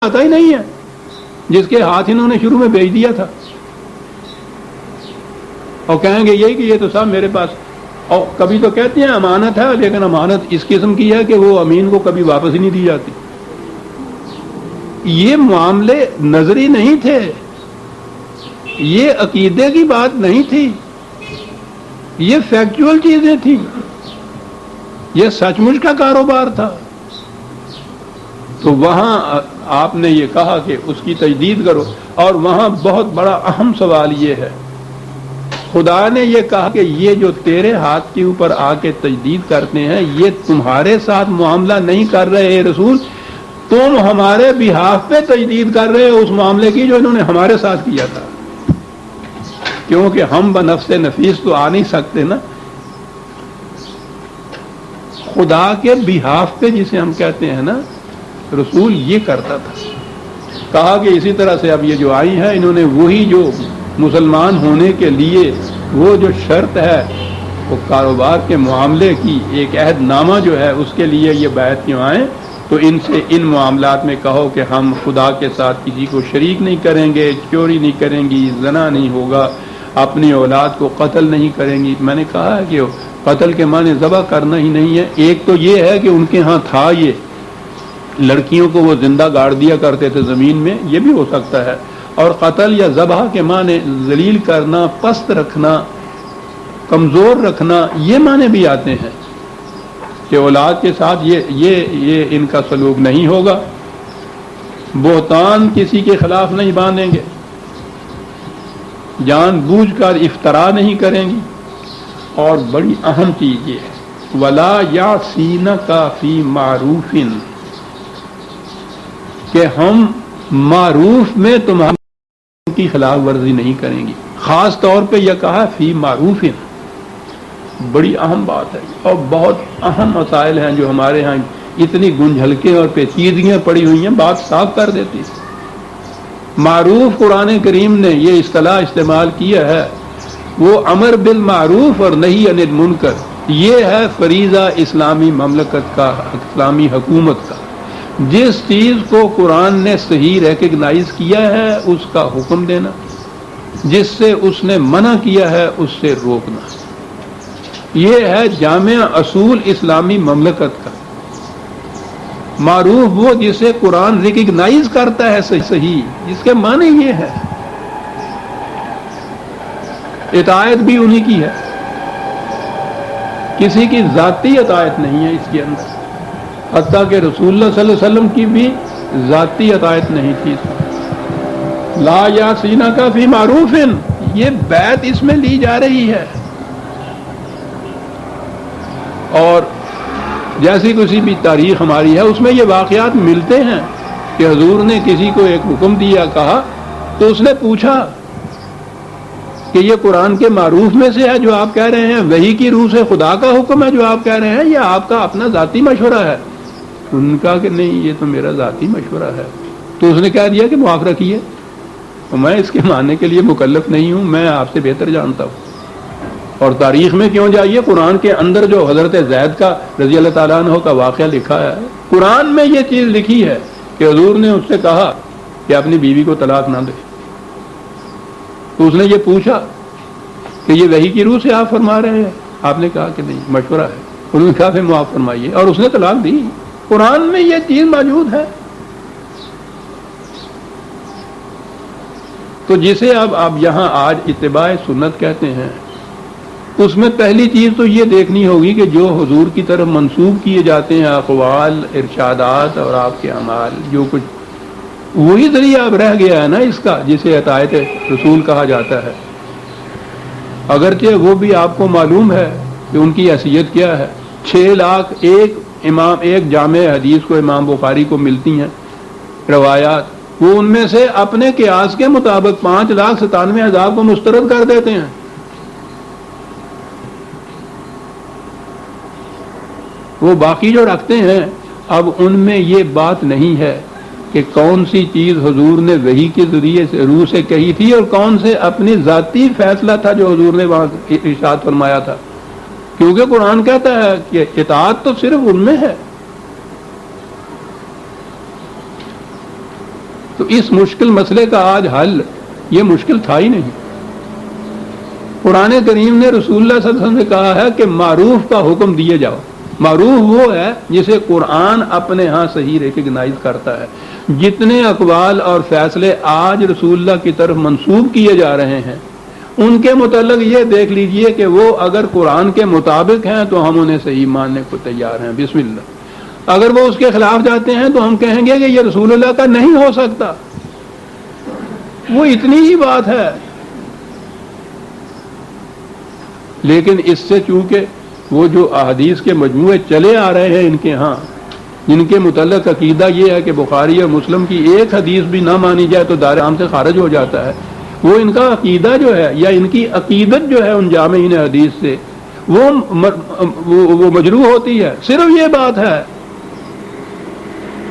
آتا ہی نہیں ہے جس کے ہاتھ انہوں نے شروع میں بیچ دیا تھا، اور کہیں گے یہی کہ یہ تو صاحب میرے پاس، اور کبھی تو کہتے ہیں امانت ہے، لیکن امانت اس قسم کی ہے کہ وہ امین کو کبھی واپس ہی نہیں دی جاتی۔ یہ معاملے نظری نہیں تھے، یہ عقیدے کی بات نہیں تھی، یہ فیکچول چیزیں تھیں، یہ سچ مچ کا کاروبار تھا۔ تو وہاں آپ نے یہ کہا کہ اس کی تجدید کرو، اور وہاں بہت بڑا اہم سوال یہ ہے، خدا نے یہ کہا کہ یہ جو تیرے ہاتھ کے اوپر آ کے تجدید کرتے ہیں یہ تمہارے ساتھ معاملہ نہیں کر رہے اے رسول، تم ہمارے بہاف پہ تجدید کر رہے ہو اس معاملے کی جو انہوں نے ہمارے ساتھ کیا تھا، کیونکہ ہم بنفس نفیس تو آ نہیں سکتے نا، خدا کے بہاف پہ جسے ہم کہتے ہیں نا، رسول یہ کرتا تھا۔ کہا کہ اسی طرح سے اب یہ جو آئی ہیں انہوں نے وہی جو مسلمان ہونے کے لیے وہ جو شرط ہے وہ کاروبار کے معاملے کی ایک عہد نامہ جو ہے اس کے لیے یہ بیعت کیوں آئیں، تو ان سے ان معاملات میں کہو کہ ہم خدا کے ساتھ کسی کو شریک نہیں کریں گے، چوری نہیں کریں گی، زنا نہیں ہوگا، اپنی اولاد کو قتل نہیں کریں گی۔ میں نے کہا ہے کہ قتل کے معنی ذبح کرنا ہی نہیں ہے، ایک تو یہ ہے کہ ان کے ہاں تھا یہ لڑکیوں کو وہ زندہ گاڑ دیا کرتے تھے زمین میں، یہ بھی ہو سکتا ہے، اور قتل یا ذبح کے معنی ذلیل کرنا، پست رکھنا، کمزور رکھنا، یہ معنی بھی آتے ہیں کہ اولاد کے ساتھ یہ ان کا سلوک نہیں ہوگا، بہتان کسی کے خلاف نہیں باندھیں گے، جان بوجھ کر افطرا نہیں کریں گی، اور بڑی اہم چیز یہ ہے ولا یعصینک فی معروف، کہ ہم معروف میں تمہاری کی خلاف ورزی نہیں کریں گی، خاص طور پہ یہ کہا فی معروف، بڑی اہم بات ہے، اور بہت اہم مسائل ہیں جو ہمارے ہاں اتنی گنجھلکیں اور پیچیدگیاں پڑی ہوئی ہیں، بات صاف کر دیتی۔ معروف قرآن کریم نے یہ اصطلاح استعمال کیا ہے، وہ امر بالمعروف اور نہی عن المنکر، یہ ہے فریضہ اسلامی مملکت کا، اسلامی حکومت کا، جس چیز کو قرآن نے صحیح ریکگنائز کیا ہے اس کا حکم دینا، جس سے اس نے منع کیا ہے اس سے روکنا، یہ ہے جامع اصول اسلامی مملکت کا۔ معروف وہ جسے قرآن ریکگنائز کرتا ہے صحیح، جس کے معنی یہ ہے، اطاعت بھی انہی کی ہے، کسی کی ذاتی اطاعت نہیں ہے اس کے اندر، حتیٰ کہ رسول اللہ صلی اللہ علیہ وسلم کی بھی ذاتی اطاعت نہیں تھی۔ لا یعصینک فی معروف، یہ بیعت اس میں لی جا رہی ہے، اور جیسی کسی بھی تاریخ ہماری ہے اس میں یہ واقعات ملتے ہیں کہ حضور نے کسی کو ایک حکم دیا، کہا تو اس نے پوچھا کہ یہ قرآن کے معروف میں سے ہے جو آپ کہہ رہے ہیں، وحی کی روح سے خدا کا حکم ہے جو آپ کہہ رہے ہیں، یا آپ کا اپنا ذاتی مشورہ ہے؟ ان کا کہ نہیں یہ تو میرا ذاتی مشورہ ہے۔ تو اس نے کہہ دیا کہ معاف رکھیے، میں اس کے ماننے کے لیے مکلف نہیں ہوں، میں آپ سے بہتر جانتا ہوں۔ اور تاریخ میں کیوں جائیے، قرآن کے اندر جو حضرت زید کا رضی اللہ تعالیٰ عنہ کا واقعہ لکھا ہے، قرآن میں یہ چیز لکھی ہے کہ حضور نے اس سے کہا کہ اپنی بیوی کو طلاق نہ دے، تو اس نے یہ پوچھا کہ یہ وحی کی روح سے آپ فرما رہے ہیں؟ آپ نے کہا کہ نہیں مشورہ ہے، انہوں نے کہا پھر معاف فرمائیے، اور اس نے طلاق دی۔ قرآن میں یہ چیز موجود ہے۔ تو جسے اب آپ یہاں آج اتباع سنت کہتے ہیں، اس میں پہلی چیز تو یہ دیکھنی ہوگی کہ جو حضور کی طرف منسوب کیے جاتے ہیں اقوال، ارشادات اور آپ کے اعمال، جو کچھ وہی ذریعہ اب رہ گیا ہے نا اس کا، جسے اطاعت رسول کہا جاتا ہے، اگرچہ وہ بھی آپ کو معلوم ہے کہ ان کی حیثیت کیا ہے۔ 6 لاکھ ایک جامع حدیث کو امام بخاری کو ملتی ہیں روایات، وہ ان میں سے اپنے قیاس کے مطابق 5,97,000 کو مسترد کر دیتے ہیں۔ وہ باقی جو رکھتے ہیں، اب ان میں یہ بات نہیں ہے کہ کون سی چیز حضور نے وحی کے ذریعے سے روح سے کہی تھی اور کون سے اپنی ذاتی فیصلہ تھا جو حضور نے وہاں ارشاد فرمایا تھا، کیونکہ قرآن کہتا ہے کہ اطاعت تو صرف ان میں ہے۔ تو اس مشکل مسئلے کا آج حل یہ مشکل تھا ہی نہیں. قرآن کریم نے رسول اللہ صلی اللہ علیہ وسلم سے کہا ہے کہ معروف کا حکم دیے جاؤ. معروف وہ ہے جسے قرآن اپنے ہاں صحیح ریکگنائز کرتا ہے. جتنے اقوال اور فیصلے آج رسول اللہ کی طرف منسوب کیے جا رہے ہیں ان کے متعلق یہ دیکھ لیجئے کہ وہ اگر قرآن کے مطابق ہیں تو ہم انہیں صحیح ماننے کو تیار ہیں بسم اللہ. اگر وہ اس کے خلاف جاتے ہیں تو ہم کہیں گے کہ یہ رسول اللہ کا نہیں ہو سکتا. وہ اتنی ہی بات ہے. لیکن اس سے چونکہ وہ جو احادیث کے مجموعے چلے آ رہے ہیں ان کے ہاں جن کے متعلق عقیدہ یہ ہے کہ بخاری اور مسلم کی ایک حدیث بھی نہ مانی جائے تو دائرہ عام سے خارج ہو جاتا ہے، وہ ان کا عقیدہ جو ہے یا ان کی عقیدت جو ہے ان جامعین حدیث سے وہ مجروح ہوتی ہے. صرف یہ بات ہے.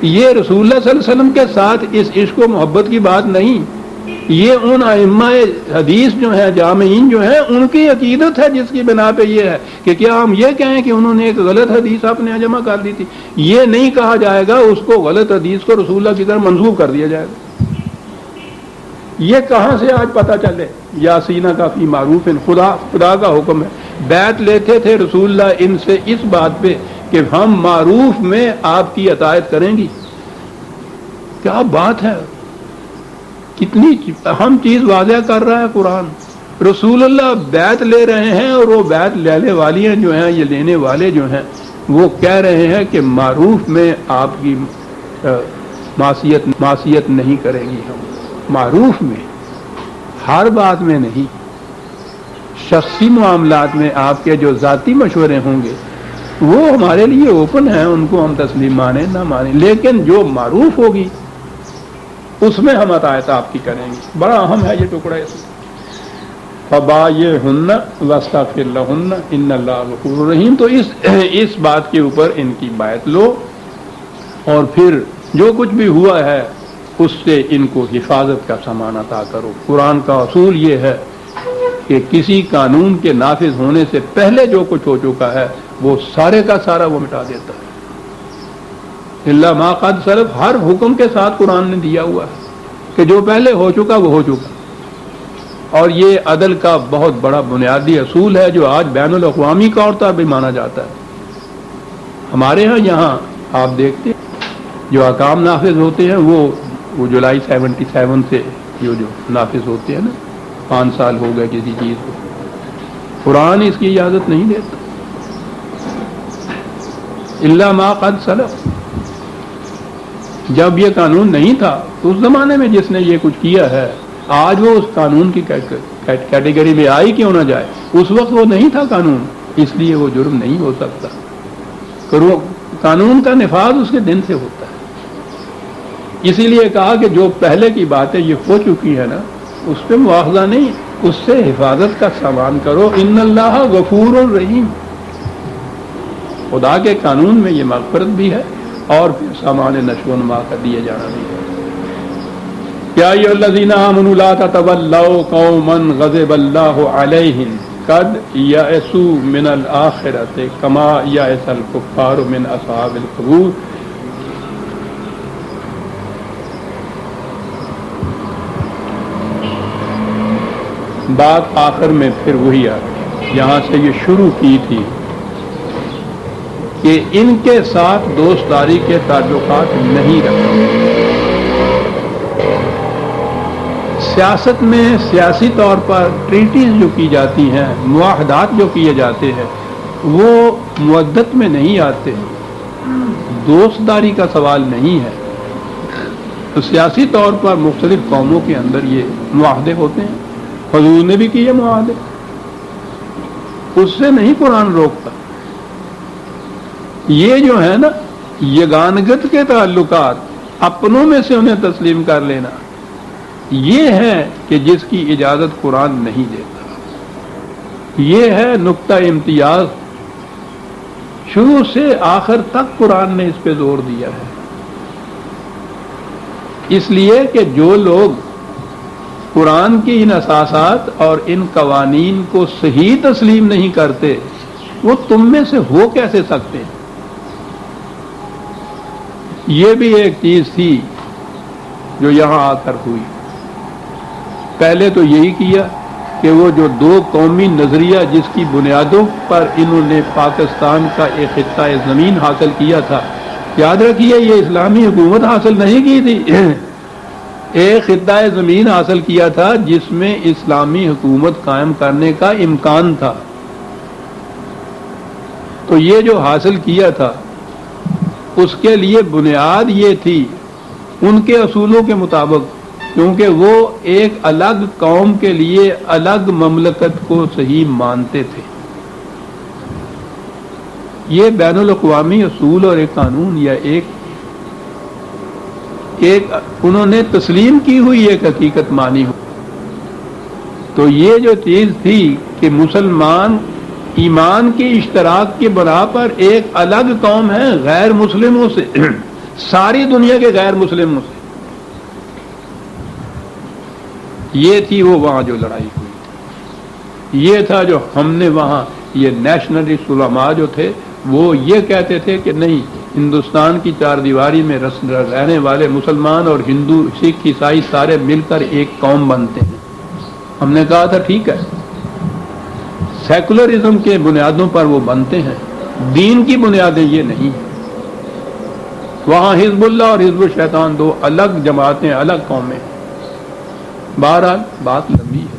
یہ رسول اللہ صلی اللہ علیہ وسلم کے ساتھ اس عشق و محبت کی بات نہیں، یہ ان ائمہ حدیث جو ہیں جامعین جو ہیں ان کی عقیدت ہے جس کی بنا پہ یہ ہے کہ کیا ہم یہ کہیں کہ انہوں نے ایک غلط حدیث اپنے یہاں جمع کر دی تھی. یہ نہیں کہا جائے گا اس کو غلط حدیث کو رسول اللہ کی طرف منسوب کر دیا جائے گا. یہ کہاں سے آج پتہ چلے؟ یاسین کا فی معروف خدا کا حکم ہے. بیعت لیتے تھے رسول اللہ ان سے اس بات پہ کہ ہم معروف میں آپ کی اطاعت کریں گی. کیا بات ہے، کتنی اہم چیز واضح کر رہا ہے قرآن. رسول اللہ بیعت لے رہے ہیں اور وہ بیعت لینے والیاں جو ہیں یہ لینے والے جو ہیں وہ کہہ رہے ہیں کہ معروف میں آپ کی معصیت نہیں کریں گی. ہم معروف میں، ہر بات میں نہیں. شخصی معاملات میں آپ کے جو ذاتی مشورے ہوں گے وہ ہمارے لیے اوپن ہیں، ان کو ہم تسلیم مانیں نہ مانیں، لیکن جو معروف ہوگی اس میں ہم اطاعت آپ کی کریں گے. بڑا اہم ہے یہ ٹکڑا اس میں. فبایعہن واستغفر لہن ان اللہ غفور رحیم. تو اس بات کے اوپر ان کی بیعت لو اور پھر جو کچھ بھی ہوا ہے اس سے ان کو حفاظت کا سامان عطا کرو. قرآن کا اصول یہ ہے کہ کسی قانون کے نافذ ہونے سے پہلے جو کچھ ہو چکا ہے وہ سارے کا سارا وہ مٹا دیتا ہے. الا ما قد سلف، ہر حکم کے ساتھ قرآن نے دیا ہوا ہے کہ جو پہلے ہو چکا وہ ہو چکا. اور یہ عدل کا بہت بڑا بنیادی اصول ہے جو آج بین الاقوامی طور پر بھی مانا جاتا ہے. ہمارے ہاں یہاں آپ دیکھتے جو احکام نافذ ہوتے ہیں وہ جولائی 77 سے جو نافذ ہوتے ہیں نا، 5 سال ہو گئے کسی چیز کو. قرآن اس کی اجازت نہیں دیتا. الا ما قد سلف، جب یہ قانون نہیں تھا تو اس زمانے میں جس نے یہ کچھ کیا ہے آج وہ اس قانون کی کیٹیگری میں آئی کیوں نہ جائے. اس وقت وہ نہیں تھا قانون، اس لیے وہ جرم نہیں ہو سکتا. قانون کا نفاذ اس کے دن سے ہوتا ہے. اسی لیے کہا کہ جو پہلے کی باتیں یہ ہو چکی ہے نا اس پہ مواخذہ نہیں، اس سے حفاظت کا سامان کرو. ان اللہ غفور الرحیم، خدا کے قانون میں یہ مغفرت بھی ہے اور پھر سامان نشو و نما کا دیے جانا بھی ہے. یا ایھا الذین آمنوا لا تتولوا قوما غضب اللہ علیہم قد یئسوا من الآخرۃ کما یئس الکفار من اصحاب القبور. بات آخر میں پھر وہی آ گئی یہاں سے یہ شروع کی تھی کہ ان کے ساتھ دوستداری کے تعلقات نہیں رکھتے. سیاست میں سیاسی طور پر ٹریٹیز جو کی جاتی ہیں، معاہدات جو کیے جاتے ہیں وہ مودت میں نہیں آتے، دوستداری کا سوال نہیں ہے. تو سیاسی طور پر مختلف قوموں کے اندر یہ معاہدے ہوتے ہیں. حضور نے بھی کیے معاہدے، اس سے نہیں قرآن روکتا. یہ جو ہے نا یگانگت کے تعلقات اپنوں میں سے انہیں تسلیم کر لینا، یہ ہے کہ جس کی اجازت قرآن نہیں دیتا. یہ ہے نقطہ امتیاز. شروع سے آخر تک قرآن نے اس پہ زور دیا ہے. اس لیے کہ جو لوگ قرآن کی ان اساسات اور ان قوانین کو صحیح تسلیم نہیں کرتے وہ تم میں سے ہو کیسے سکتے ہیں. یہ بھی ایک چیز تھی جو یہاں آ کر ہوئی۔ پہلے تو یہی کیا کہ وہ جو دو قومی نظریہ جس کی بنیادوں پر انہوں نے پاکستان کا ایک خطہ زمین حاصل کیا تھا، یاد رکھیے یہ اسلامی حکومت حاصل نہیں کی تھی، ایک خطہ زمین حاصل کیا تھا جس میں اسلامی حکومت قائم کرنے کا امکان تھا۔ تو یہ جو حاصل کیا تھا اس کے لیے بنیاد یہ تھی ان کے اصولوں کے مطابق، کیونکہ وہ ایک الگ قوم کے لیے الگ مملکت کو صحیح مانتے تھے۔ یہ بین الاقوامی اصول اور ایک قانون یا ایک انہوں نے تسلیم کی ہوئی ایک حقیقت مانی ہو۔ تو یہ جو چیز تھی کہ مسلمان ایمان کے اشتراک کی بنا پر ایک الگ قوم ہے غیر مسلموں سے، ساری دنیا کے غیر مسلموں سے، یہ تھی وہ وہاں جو لڑائی ہوئی تھی۔ یہ تھا جو ہم نے وہاں یہ نیشنلسٹ علماء جو تھے وہ یہ کہتے تھے کہ نہیں، ہندوستان کی چار دیواری میں رہنے والے مسلمان اور ہندو سکھ عیسائی سارے مل کر ایک قوم بنتے ہیں۔ ہم نے کہا تھا ٹھیک ہے، سیکولرزم کے بنیادوں پر وہ بنتے ہیں، دین کی بنیادیں یہ نہیں ہیں۔ وہاں حزب اللہ اور حزب الشیطان دو الگ جماعتیں، الگ قومیں۔ بہرحال بات لمبی ہے،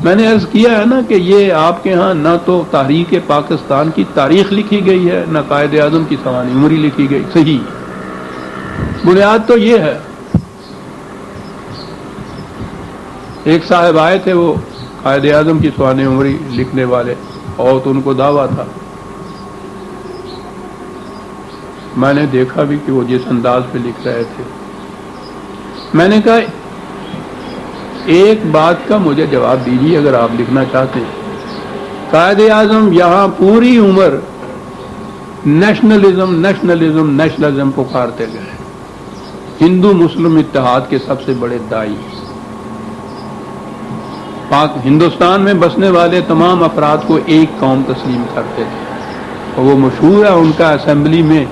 میں نے عرض کیا ہے نا کہ یہ آپ کے ہاں نہ تو تحریک پاکستان کی تاریخ لکھی گئی ہے، نہ قائد اعظم کی سوانح عمری لکھی گئی۔ صحیح بنیاد تو یہ ہے، ایک صاحب آئے تھے وہ قائد اعظم کی سوانح عمری لکھنے والے، اور تو ان کو دعویٰ تھا، میں نے دیکھا بھی کہ وہ جس انداز پہ لکھ رہے تھے۔ میں نے کہا ایک بات کا مجھے جواب دیجیے اگر آپ لکھنا چاہتے ہیں۔ قائد اعظم یہاں پوری عمر نیشنلزم نیشنلزم نیشنلزم پکارتے گئے، ہندو مسلم اتحاد کے سب سے بڑے دائی، ہندوستان میں بسنے والے تمام افراد کو ایک قوم تسلیم کرتے تھے، اور وہ مشہور ہے ان کا اسمبلی میں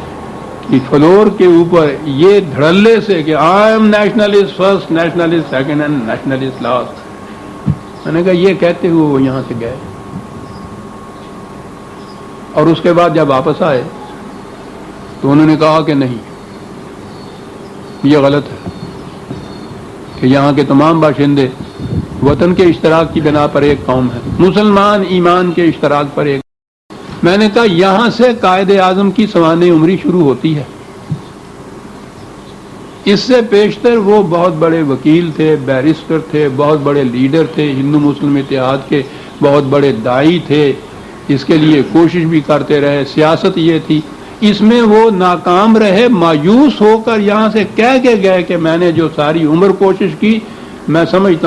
کہ فلور کے اوپر یہ دھڑلے سے کہ I am nationalist first, nationalist second and nationalist last. میں نے کہا یہ کہتے ہوئے وہ یہاں سے گئے، اور اس کے بعد جب واپس آئے تو انہوں نے کہا کہ نہیں، یہ غلط ہے کہ یہاں کے تمام باشندے وطن کے اشتراک کی بنا پر ایک قوم ہے، مسلمان ایمان کے اشتراک پر ایک۔ میں نے کہا یہاں سے قائد اعظم کی سوانح عمری شروع ہوتی ہے، اس سے پیشتر وہ بہت بڑے وکیل تھے، بیرسٹر تھے، بہت بڑے لیڈر تھے، ہندو مسلم اتحاد کے بہت بڑے دائی تھے، اس کے لیے کوشش بھی کرتے رہے، سیاست یہ تھی، اس میں وہ ناکام رہے، مایوس ہو کر یہاں سے کہہ کے گئے کہ میں نے جو ساری عمر کوشش کی، میں سمجھتا ہوں